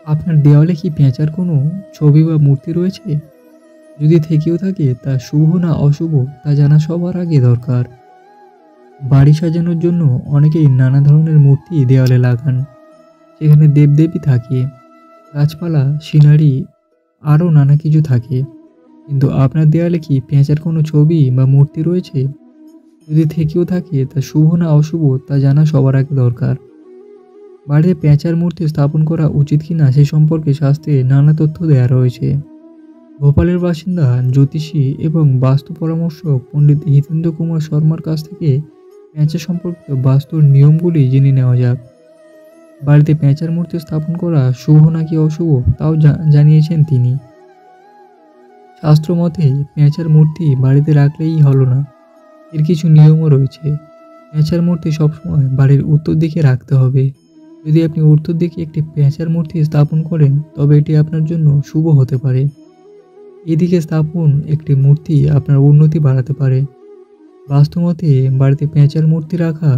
আপনার দেওয়ালে কি পেঁচার কোনো ছবি বা মূর্তি রয়েছে? যদি থেকেও থাকে তা শুভ না অশুভ তা জানা সবার আগে দরকার। বাড়ি সাজানোর জন্য অনেকেই নানা ধরনের মূর্তি দেওয়ালে লাগান। সেখানে দেবদেবী থাকে, গাছপালা, সিনারি আরও নানা কিছু থাকে। কিন্তু আপনার দেওয়ালে কি পেঁচার কোনো ছবি বা মূর্তি রয়েছে? যদি থেকেও থাকে তা শুভ না অশুভ তা জানা সবার আগে দরকার। বাড়িতে পেঁচার মূর্তি স্থাপন করা উচিত কিনা সে সম্পর্কে শাস্ত্রে নানা তথ্য দেওয়া রয়েছে। ভোপালের বাসিন্দা জ্যোতিষী এবং বাস্তু পরামর্শক পণ্ডিত হিতেন্দ্র কুমার শর্মার কাছ থেকে পেঁচা সম্পর্কিত বাস্তুর নিয়মগুলি জেনে নেওয়া যাক। বাড়িতে পেঁচার মূর্তি স্থাপন করা শুভ নাকি অশুভ তাও জানিয়েছেন তিনি। শাস্ত্র মতে পেঁচার মূর্তি বাড়িতে রাখলেই হলো না, এর কিছু নিয়মও রয়েছে। পেঁচার মূর্তি সবসময় বাড়ির উত্তর দিকে রাখতে হবে। যদি আপনি উত্তর দিকে একটি পেঁচার মূর্তি স্থাপন করেন তবে এটি আপনার জন্য শুভ হতে পারে। এদিকে স্থাপন একটি মূর্তি আপনার উন্নতি বাড়াতে পারে। বাস্তুমতে বাড়িতে পেঁচার মূর্তি রাখা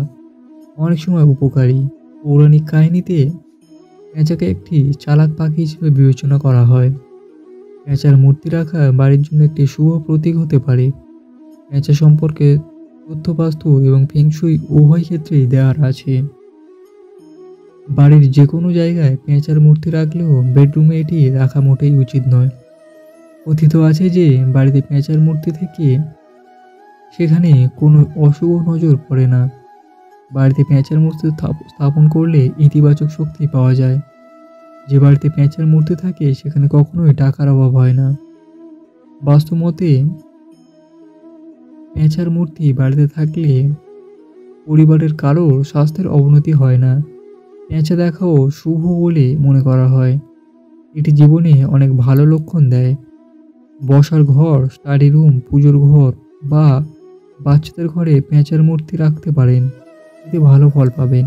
অনেক সময় উপকারী। পৌরাণিক কাহিনীতে পেঁচাকে একটি চালাক পাখি হিসেবে বিবেচনা করা হয়। পেঁচার মূর্তি রাখা বাড়ির জন্য একটি শুভ প্রতীক হতে পারে। পেঁচা সম্পর্কে তথ্য বাস্তু এবং ফেংশুই উভয় ক্ষেত্রেই দেওয়ার আছে। বাড়ির যে কোনো জায়গায় পেঁচার মূর্তি রাখলেও বেডরুমে এটি রাখা মোটেই উচিত নয়। কথিত আছে যে বাড়িতে পেঁচার মূর্তি থেকে সেখানে কোনো অশুভ নজর পড়ে না। বাড়িতে পেঁচার মূর্তি স্থাপন করলে ইতিবাচক শক্তি পাওয়া যায়। যে বাড়িতে পেঁচার মূর্তি থাকে সেখানে কখনোই টাকার অভাব হয় না। বাস্তুমতে পেঁচার মূর্তি বাড়িতে থাকলে পরিবারের কারোর স্বাস্থ্যের অবনতি হয় না। পেঁচা দেখাও শুভ বলে মনে করা হয়। এটি জীবনে অনেক ভালো লক্ষণ দেয়। বসার ঘর, স্টাডি রুম, পুজোর ঘর বা বাচ্চাদের ঘরে পেঁচার মূর্তি রাখতে পারেন, এতে ভালো ফল পাবেন।